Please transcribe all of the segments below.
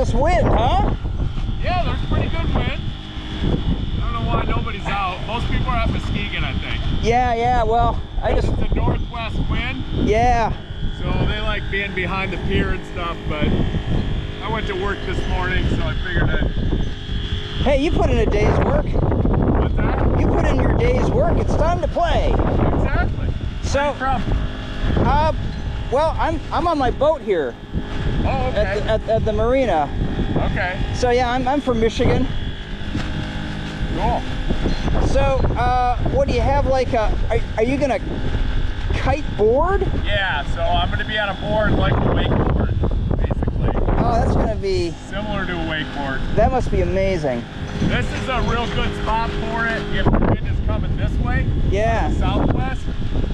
this wind, huh? Yeah, there's pretty good wind. I don't know why nobody's out. Most people are at Muskegon, I think. Yeah, well, It's a northwest wind. Yeah. So they like being behind the pier and stuff, but I went to work this morning, so I figured Hey, you put in a day's work. What's that? You put in your day's work. It's time to play. Exactly. So, where are you from? Well, I'm on my boat here. Oh, okay. At the marina. Okay. So yeah, I'm from Michigan. Cool. So, what do you have, like are you gonna kite board? Yeah, so I'm gonna be on a board like a wakeboard, basically. Oh, that's gonna be similar to a wakeboard. That must be amazing. This is a real good spot for it. If the wind is coming this way, yeah, southwest,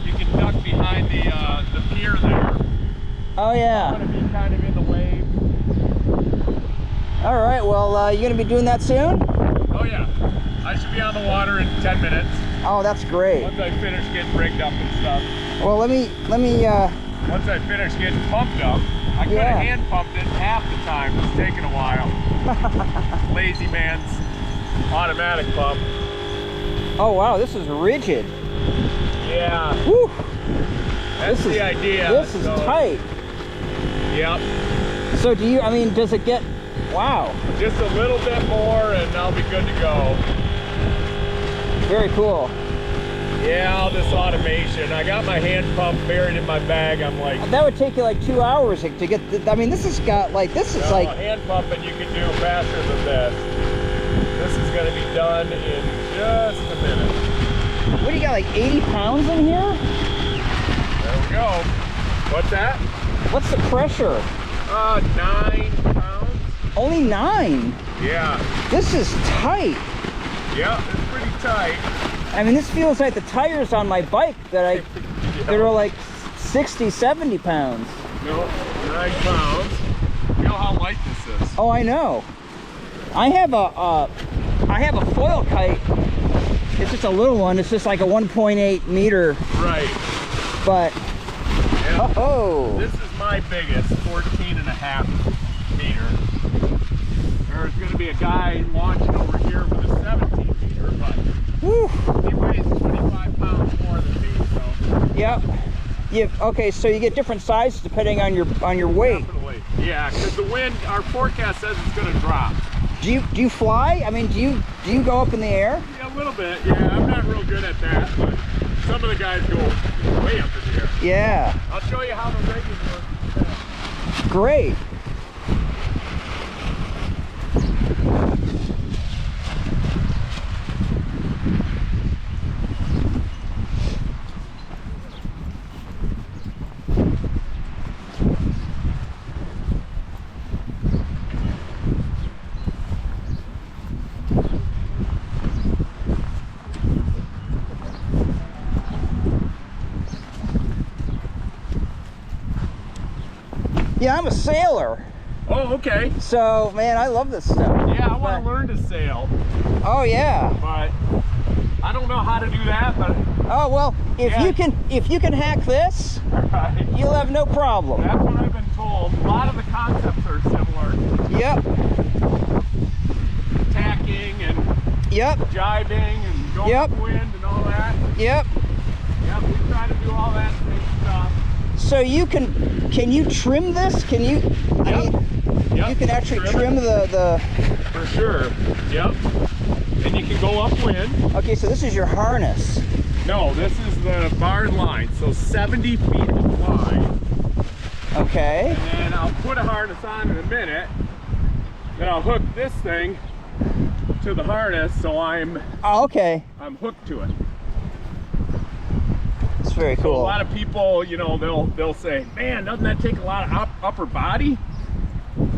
you can duck behind the pier there. Oh yeah. I'm gonna be kind of in the wave. All right. Well, you gonna be doing that soon? Oh yeah. I should be on the water in 10 minutes. Oh, that's great. Once I finish getting rigged up and stuff. Well, let me. Once I finish getting pumped up, I could have hand pumped it half the time. It's taking a while. Lazy man's automatic pump. Oh wow, this is rigid. Yeah. Woo. That's the idea. This is tight. Yep. So do you? I mean, does it get? Wow. Just a little bit more, and I'll be good to go. Very cool. Yeah, all this automation. I got my hand pump buried in my bag. I'm like, that would take you like 2 hours to get. I mean, this has got like this is like hand pumping you can do faster than this. This is going to be done in just a minute. What do you got? Like 80 pounds in here? There we go. What's that? What's the pressure? 9 pounds. Only 9. Yeah. This is tight. Yeah, it's pretty tight. I mean, this feels like the tires on my bike that that are like 60, 70 pounds. No, 9 pounds. You know how light this is. Oh, I know. I have a foil kite. It's just a little one. It's just like a 1.8 meter. Right. But yeah. Oh. This is my biggest, 14.5 meter. There's going to be a guy launching over here with a 17 meter, but whew. He weighs 25 pounds more than me, so. Yep. Okay, so you get different sizes depending on your weight. Definitely. Yeah, because the wind, our forecast says it's going to drop. Do you fly? I mean, do you go up in the air? Yeah, a little bit. Yeah, I'm not real good at that, but some of the guys go way up in the air. Yeah. I'll show you how the rigging works. Great. Yeah, I'm a sailor. Oh, okay. So, man, I love this stuff. Yeah, I want to learn to sail. Oh, yeah. But I don't know how to do that, but oh, well, if you can hack this, right. You'll have no problem. That's what I've been told. A lot of the concepts are similar. Yep. Tacking and jibing and going upwind and all that. Yep. Yep, we try to do all that same stuff. So you can you trim this? Can you? I mean, you can actually trim the. For sure. Yep. And you can go upwind. Okay, so this is your harness. No, this is the barn line. So 70 feet wide. Okay. And then I'll put a harness on in a minute. Then I'll hook this thing to the harness, so I'm hooked to it. It's very cool. So a lot of people, you know, they'll say, man, doesn't that take a lot of upper body?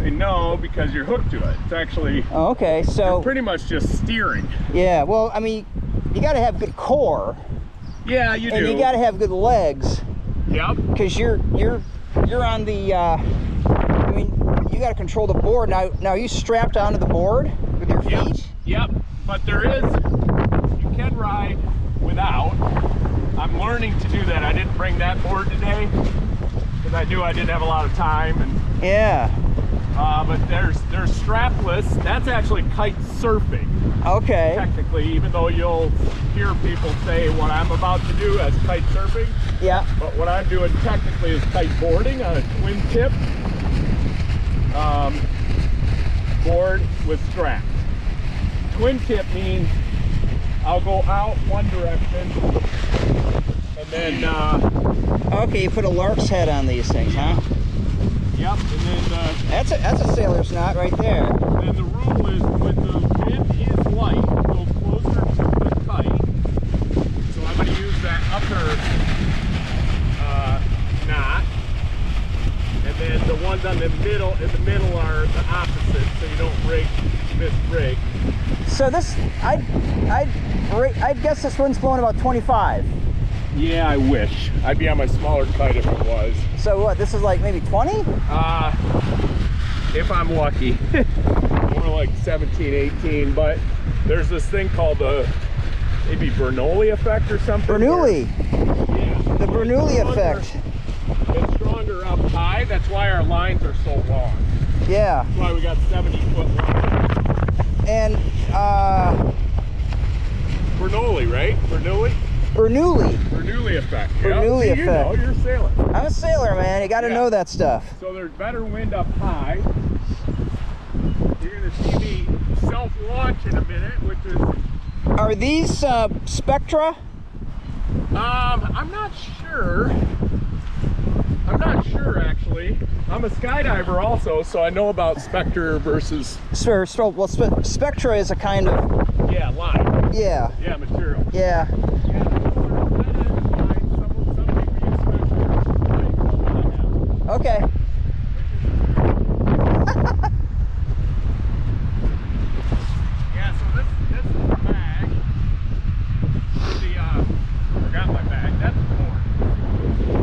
Say no, because you're hooked to it. It's actually so you're pretty much just steering. Yeah, well, I mean, you got to have good core. Yeah, you do. And you got to have good legs. Yep. Because you're on the I mean, you got to control the board. Now are you strapped onto the board with your feet? Yep. But you can ride without. I'm learning to do that. I didn't bring that board today because I knew I didn't have a lot of time. And But they're strapless. That's actually kite surfing. Okay. Technically, even though you'll hear people say what I'm about to do as kite surfing. Yeah. But what I'm doing technically is kite boarding on a twin tip board with straps. Twin tip means I'll go out one direction and then Okay, you put a lark's head on these things, huh? yep, and then That's a sailor's knot right there. then the rule is when the wind is light, go closer to the kite. So I'm going to use that upper knot, and then the ones on the middle are the opposite, so you don't miss rig. So this, I'd guess this wind's blowing about 25. Yeah, I wish. I'd be on my smaller kite if it was. So what, this is like maybe 20? If I'm lucky. More like 17, 18, but there's this thing called the maybe Bernoulli effect or something. Bernoulli. Yeah. The Bernoulli effect. It's stronger up high. That's why our lines are so long. Yeah. That's why we got 70-foot lines. And Bernoulli, right? Bernoulli? Bernoulli. Bernoulli effect. Bernoulli yeah. See, effect. You know, you're a sailor. I'm a sailor, man. You got to Yeah. know that stuff. So there's better wind up high. You're going to see me self-launch in a minute, which is... Are these Spectra? I'm not sure. I'm not sure, actually. I'm a skydiver also, so I know about Spectre versus... Well, Spectra is a kind of... Yeah, line. Yeah. Yeah, material. Yeah. Yeah, some people use Spectre. Okay. Yeah, so this is the bag. Forgot my bag. That's the board.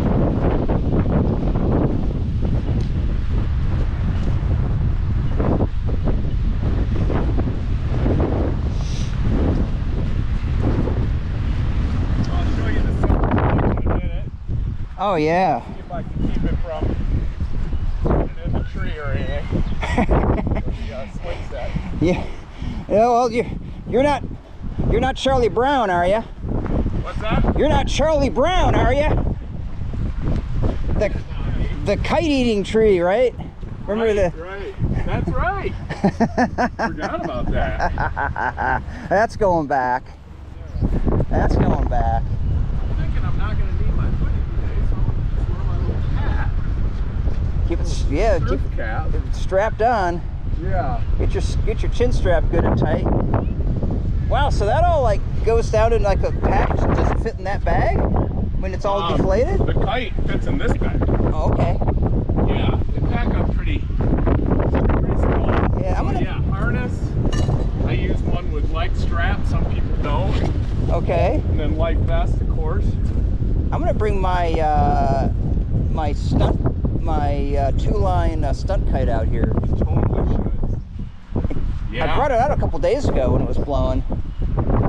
I'll show you the silver in a minute. Oh, yeah. See if I can keep it from putting it in the tree or anything. Or the swing set. Yeah. Yeah, well, you're not Charlie Brown, are you? What's that? You're not Charlie Brown, are you? The kite-eating tree, right? Remember Right. That's right. Forgot about that. That's going back. That's going back. I'm thinking I'm not going to need my hoodie today, so I'm going to just wear my little cap. Keep it, yeah, Surf keep cap. it strapped on. Yeah. Get your chin strap good and tight. Wow, so that all like goes down in like a package and doesn't fit in that bag when it's all deflated? The kite fits in this bag. Oh, okay. Yeah, they pack up pretty small. Yeah, I'm gonna. Yeah, harness. I use one with leg strap. Some people don't. Okay. And then life vest, of course. I'm gonna bring my my two-line stunt kite out here. Totally should. Yeah. I brought it out a couple days ago when it was blowing.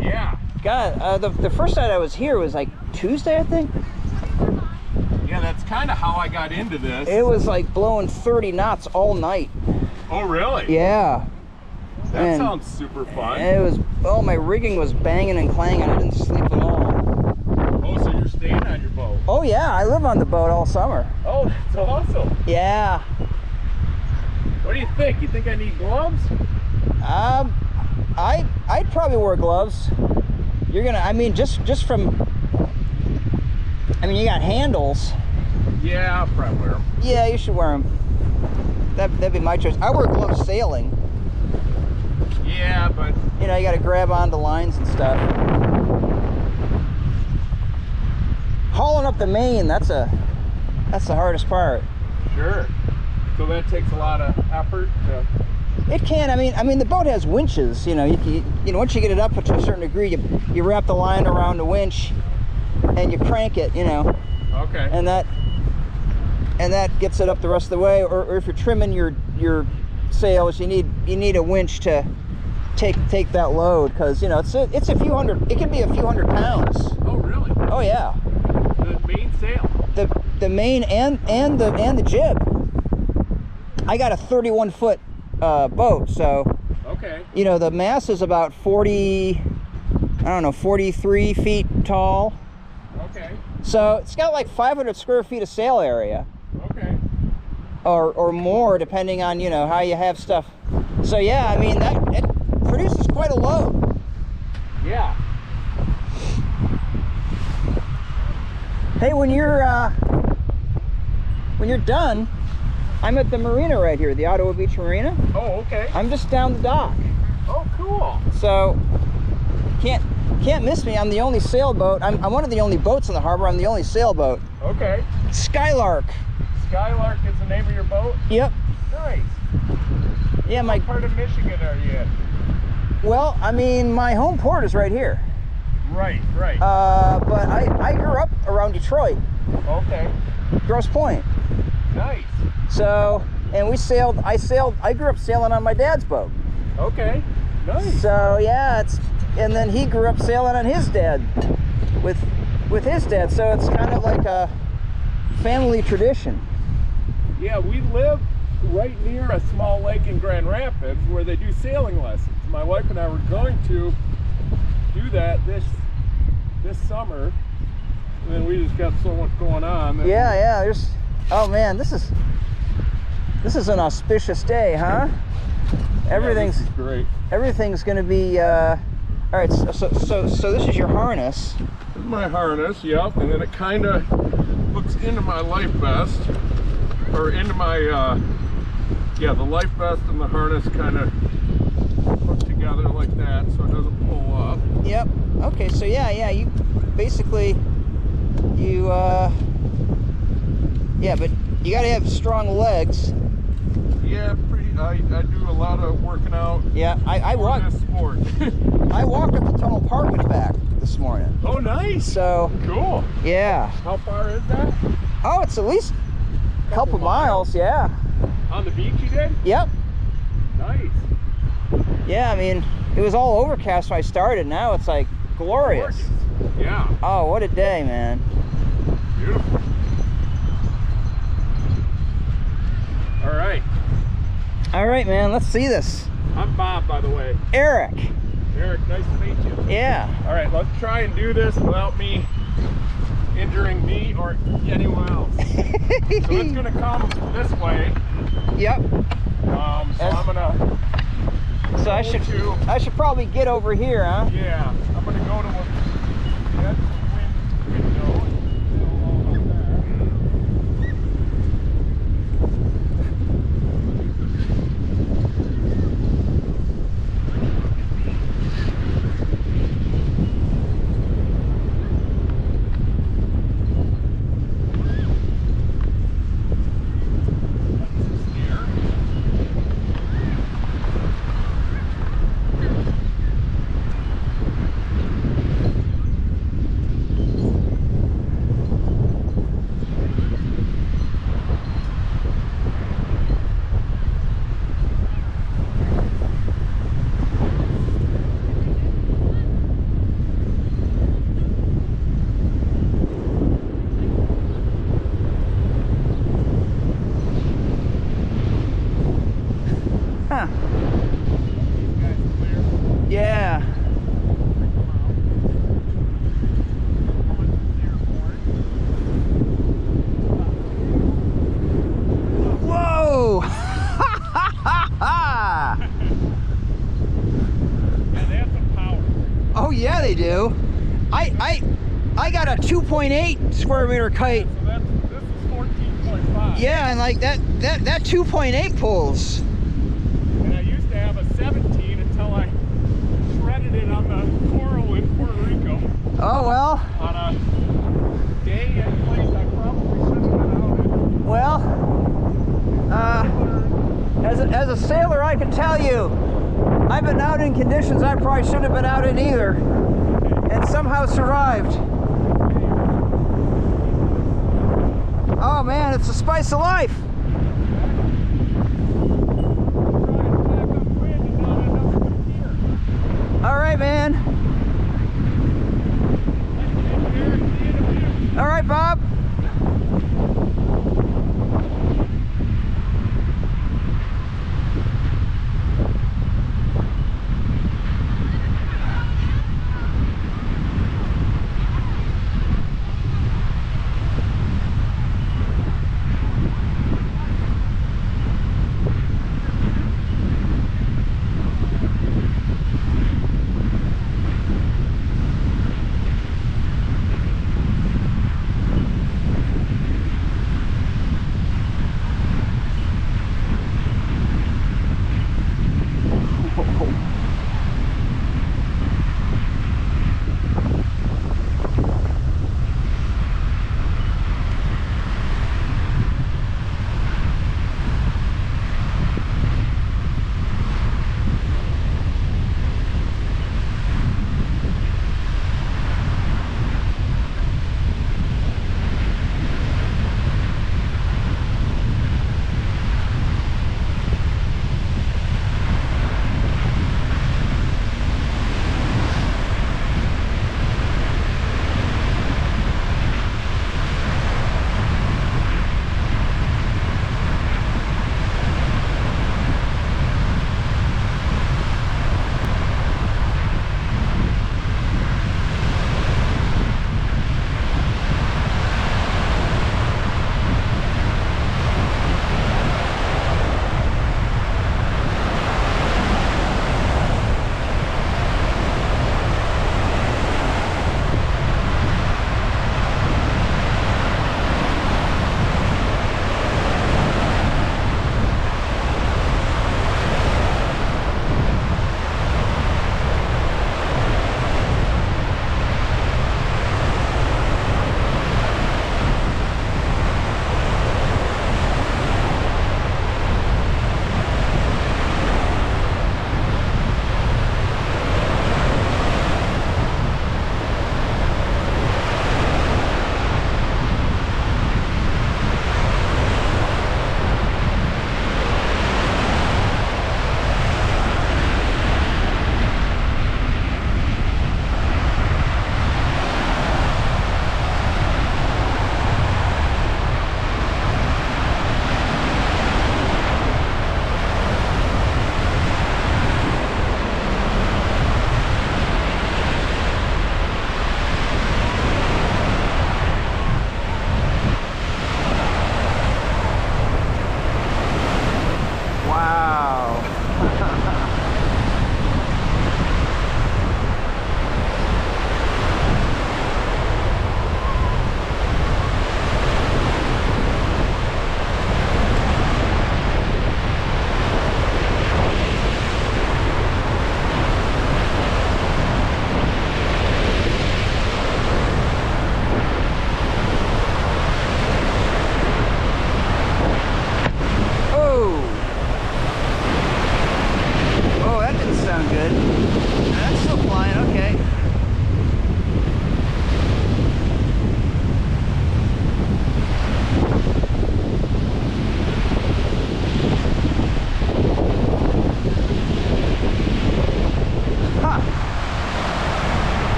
Yeah. God, the first night I was here was like Tuesday, I think. Yeah, that's kind of how I got into this. It was like blowing 30 knots all night. Oh, really? Yeah. That sounds super fun. It was, oh, my rigging was banging and clanging. I didn't sleep at all. Oh, so you're staying on your boat? Oh, yeah, I live on the boat all summer. Oh, that's awesome. Yeah. What do you think? You think I need gloves? I'd probably wear gloves. You're gonna, I mean, just from, I mean, you got handles. Yeah, I'll probably wear them. Yeah, you should wear them. That'd be my choice. I wear gloves sailing. Yeah, but You know, you got to grab onto lines and stuff. Hauling up the main, that's the hardest part. sure. So that takes a lot of effort. It can. I mean, the boat has winches. You know, you know, once you get it up to a certain degree, you wrap the line around the winch, and you crank it. You know. Okay. And that gets it up the rest of the way. Or if you're trimming your sails, you need a winch to take that load, because you know it's a few hundred. It can be a few hundred pounds. Oh, really? Oh yeah. The main sail. The main and the jib. I got a 31-foot boat, so Okay. you know the mast is about 40, I don't know, 43 feet tall. Okay. So it's got like 500 square feet of sail area, Okay. or more, depending on, you know, how you have stuff. So yeah, I mean that it produces quite a load. Yeah. Hey, when you're done, I'm at the marina right here, the Ottawa Beach Marina. Oh, okay. I'm just down the dock. Oh, cool. So can't miss me. I'm the only sailboat. I'm one of the only boats in the harbor. I'm the only sailboat. Okay. Skylark. Skylark is the name of your boat? Yep. Nice. Yeah, my What part of Michigan are you in? well, I mean, my home port is right here. Right, right. But I grew up around Detroit, Okay. Grosse Pointe. Nice. So, and I grew up sailing on my dad's boat. Okay. Nice. So yeah, and then he grew up sailing on his dad, with his dad. So it's kind of like a family tradition. Yeah, we live right near a small lake in Grand Rapids where they do sailing lessons. My wife and I were going to do that this summer, and then we just got so much going on. That Yeah. Oh man, this is an auspicious day, huh? This is great. Everything's gonna be all right. So this is your harness. This is my harness, yep, and then it kind of hooks into my life vest, or into my the life vest and the harness kind of hook together like that, so it doesn't pull up. Yep. Okay. So yeah. You basically but you got to have strong legs. Yeah, I do a lot of working out. Yeah. I walk. This sport. I walked up the Tunnel Park and back this morning. Oh, nice. So Cool. yeah. How far is that? Oh, it's at least a couple miles. Yeah. On the beach you did? Yep. Nice. Yeah. I mean, it was all overcast when I started. Now it's like glorious. Gorgeous. Yeah. Oh, what a day, man. Beautiful. All right, man. Let's see this. I'm Bob, by the way. Eric. Eric, nice to meet you. Yeah. All right, let's try and do this without me injuring me or anyone else. So it's gonna come this way. Yep. So I'm gonna. So I should probably get over here, huh? Yeah, I'm gonna go to a wind window. Huh. Yeah. Whoa! And they have some power. Oh yeah, they do. I got a 2.8 square meter kite. So this is 14.5. Yeah, and like that 2.8 pulls. And I used to have a 17 until I shredded it on the coral in Puerto Rico. Oh well. On a day and place I probably shouldn't have been out in. Well, as a sailor, I can tell you, I've been out in conditions I probably shouldn't have been out in either, and somehow survived. Oh man, it's the spice of life. All right, man. All right, Bob.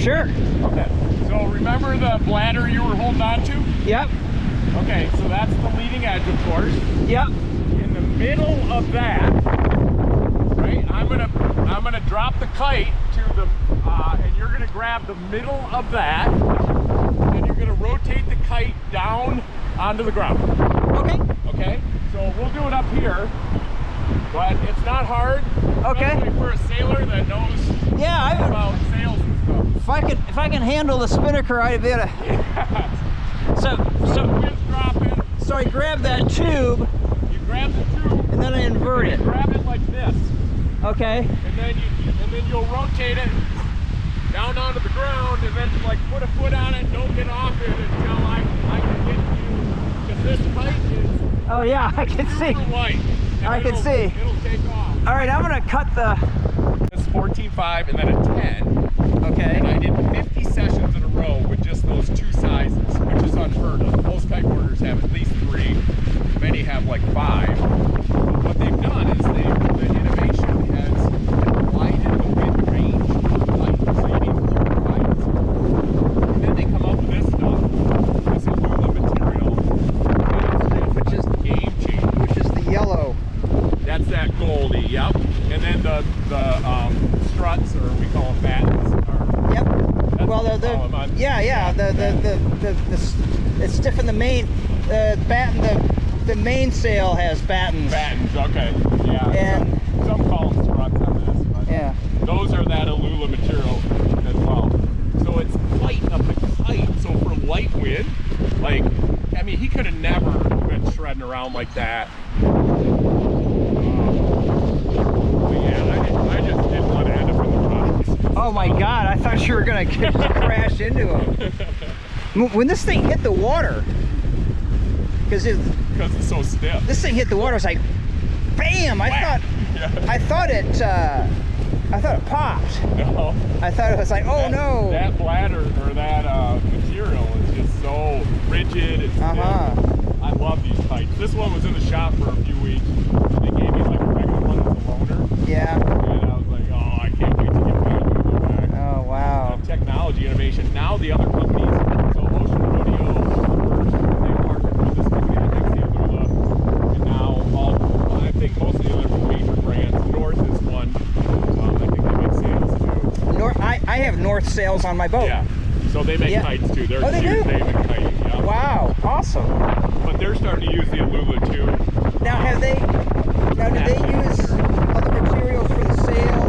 Sure. Okay. So remember the bladder you were holding on to? Yep. Okay, so that's the leading edge, of course. Yep. In the middle of that, right? I'm gonna drop the kite to the, and you're gonna grab the middle of that, and you're gonna rotate the kite down onto the ground. Okay. Okay. So we'll do it up here, but it's not hard. Okay. Especially for a sailor that knows Yeah, about sails and stuff. if I can handle the spinnaker, I'd be able to. Yeah. So the wind's dropping. So I grab that tube, You grab the tube, and then I invert it. grab it like this, Okay. and then you'll rotate it down onto the ground, and then like put a foot on it. Don't get off it until I can get you, because this kite is Oh yeah, I can see. super light. and I can see. It'll take off. All right, I'm gonna cut the. It's 14.5 and then a 10. Okay. And I did 50 sessions in a row with just those two sizes, which is unheard of. Most kiteboarders have at least 3. Many have like 5. But what they've done is the innovation has widened the wind range for kite, so you need fewer kites. And then they come up with this stuff, this aluminum material, which is game changer. Which is the yellow. That's that Goldie, yep. And then the struts, or we call them battens. Yep. Well, the it's different. The main the mainsail has battens. Battens, okay, yeah. And some call them struts on this, but yeah. those are that Alula material as well. So it's light up the kite. So for light wind, like, I mean, he could have never been shredding around like that. But yeah, I just didn't want to end up in the rocks. Oh my God! I thought you were gonna crash into him. When this thing hit the water, because it's so stiff. this thing hit the water, it's like, bam! I thought it popped. No. I thought it was like, oh no. That bladder or that material is just so rigid and stiff. I love these kites. This one was in the shop for a few weeks. They gave me like a regular one as a loaner. Yeah. And I was like, oh, I can't wait to get back and go back. Oh wow. Technology innovation. Now the other companies, so Ocean Rodeo, they partnered with this company, I think the Alula, and now I think most of the other major brands. North is one. I think they make sails too. I have North sails on my boat. Yeah. So they make kites too. They're they do? They make kiting. Yeah. Wow. Awesome. But they're starting to use the Alula too. Now do they use other materials for the sail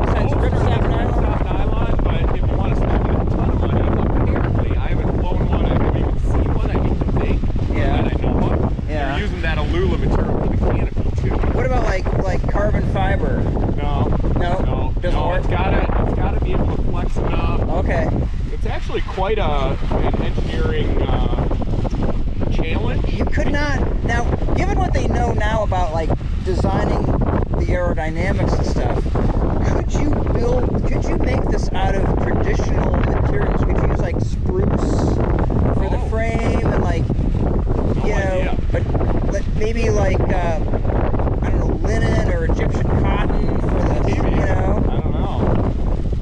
besides ripstop nylon? Ripstop nylon, but if you want to spend a ton of money, apparently I haven't flown one, I haven't even seen one, I need to think that I know of. Yeah. They're using that Alula material for the canopy too. What about like carbon fiber? No. Doesn't work. It's gotta be able to flex enough. Okay. It's actually quite an engineering challenge. You could not, now, given what they know now about like designing the aerodynamics and stuff, could you make this out of traditional materials? Could you use like spruce for the frame and like, but maybe like, I don't know, linen or Egyptian cotton for the, I don't know.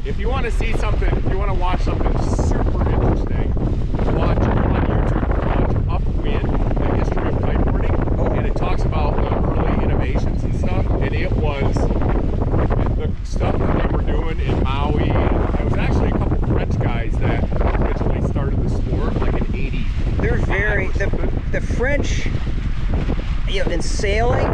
If you want to see something, if you want to watch something super interesting, watch on YouTube, watch Upwind, the history of kiteboarding, and it talks about the early innovations and stuff, and it was the stuff that they were doing in Maui. It was actually a couple French guys that originally started the sport, like in 80. They're very, the French, in sailing,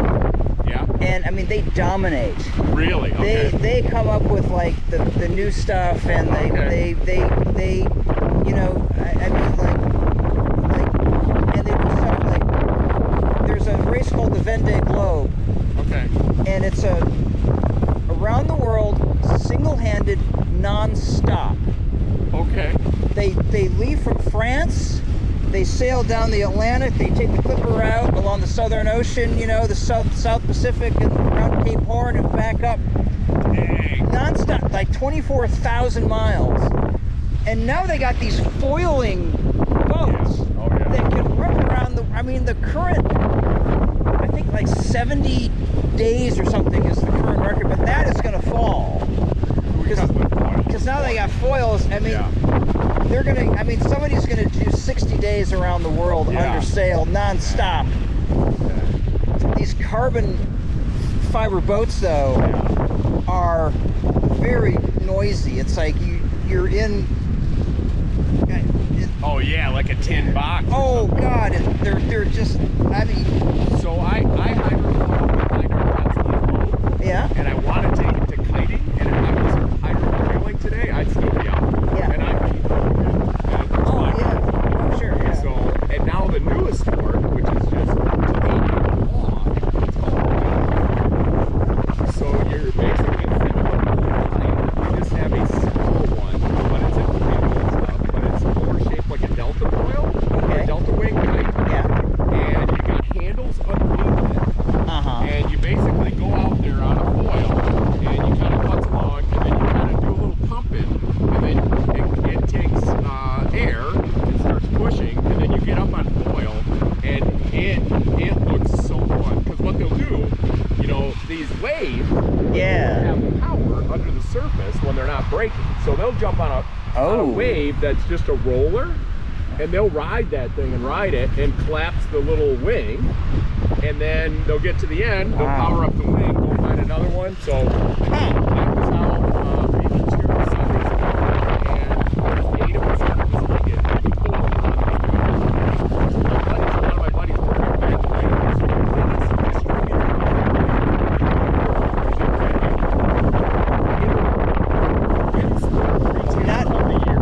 and I mean they dominate. Really? Okay. They come up with like the new stuff, and they I mean like and they do stuff like, there's a race called the Vendée Globe. Okay. And it's around the world, single-handed, non-stop. Okay. They leave from France. They sail down the Atlantic, they take the Clipper route along the Southern Ocean, the South Pacific, and around Cape Horn and back up. Dang. Non-stop, like 24,000 miles. And now they got these foiling boats that can rip around the current, I think like 70 days or something is the current record, but that is going to fall. Because now they got foils, I mean, Yeah. they're gonna. I mean, somebody's gonna do 60 days around the world Yeah. under sail, nonstop. These carbon fiber boats, though, are very noisy. It's like you're in. Oh yeah, like a tin box. Oh God, they're just. I mean. So I hired Yeah. and I want to take it to kiting, and if I was hiring trailing today, I'd still be out. Yeah. And I'd be. Oh yeah. Oh sure. Yeah. So, and now the newest sport, which is just taking off, it's called kite. So you're basically instead of a full kite, you just have a small one, but it's inflatable and stuff, but it's more shaped like a delta foil, or a delta wing kite. Yeah. And you got handles underneath it. And you basically go out there on a foil, and you kind of putz along, and then you kind of do a little pumping, and then it takes air and starts pushing, and then you get up on foil, and it looks so fun. Because what they'll do, you know, these waves have power under the surface when they're not braking. So they'll jump on a wave that's just a roller, and they'll ride that thing and ride it and collapse the little wing, and then they'll get to the end, they'll power up the wing, go find another one. So that was how maybe 2 Sundays ago, and 8 of us got this ticket. And we pulled them on these two. My buddies, a lot of my buddies work at Bad Light, so they just distributed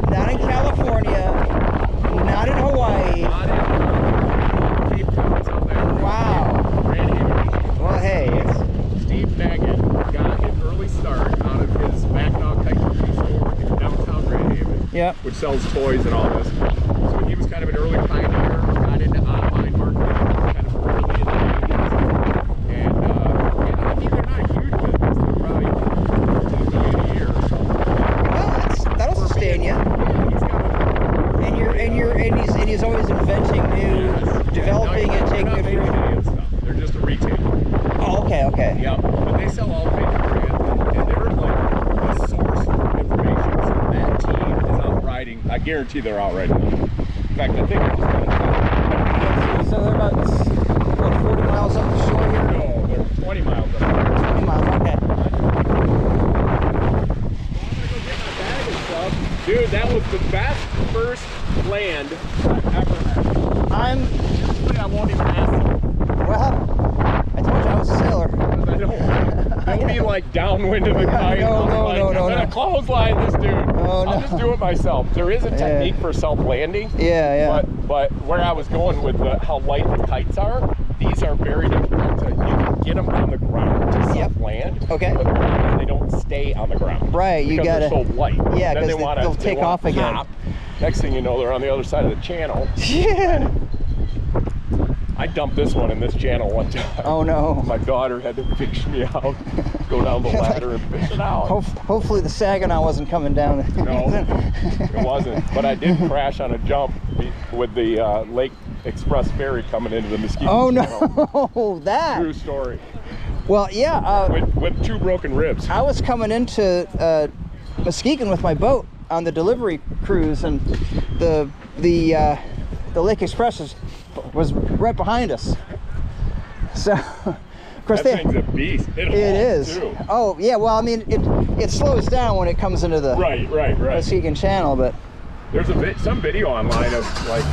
Not in California, not in Hawaii. Not in Cape Town, South Africa. Wow. Grand Haven, Michigan. Well, hey, it's Steve Baggett got an early start out of his Mackinac Kite Company store in downtown Grand Haven, which sells toys and all this. So he was kind of an early pioneer, got into online marketing, kind of early in the 80s. And I think they're not a huge business. They're probably $10 million a year. Well, that'll sustain you. And he's always inventing new, developing and taking it through. They're just a retailer. Oh, okay. Yeah, but they sell all the major brands, and they're like the source for information. So that team is out riding. I guarantee they're out riding. In fact, I think it's so they're about 40 miles up the shore here? No, they're 20 miles up. 20 miles, okay. Dude, that was the best first land I've ever had. Usually I won't even ask you. Well, I told you I was a sailor. I don't be like downwind of the kite. No. I'm gonna clothesline this dude. I'll just do it myself. There is a technique for self-landing. Yeah. But where I was going with how light the kites are, these are very difficult to, you can get them on the ground to self-land. Okay. But they don't stay on the ground. Right, you gotta. They're so light. Yeah, then because they'll take off again. Pop. Next thing you know, they're on the other side of the channel. Yeah. I dumped this one in this channel one time. Oh no. My daughter had to fish me out, go down the ladder and fish it out. Hopefully the Saginaw wasn't coming down. No, it wasn't. But I did crash on a jump with the Lake Express ferry coming into the Muskegon Channel. No, that. True story. Well, yeah. With 2 broken ribs. I was coming into Muskegon with my boat on the delivery cruise, and the Lake Express was right behind us. So, of course, that thing's a beast. It is. Too. Oh yeah. Well, I mean, it slows down when it comes into the right. Muskegon Channel, but there's some video online of like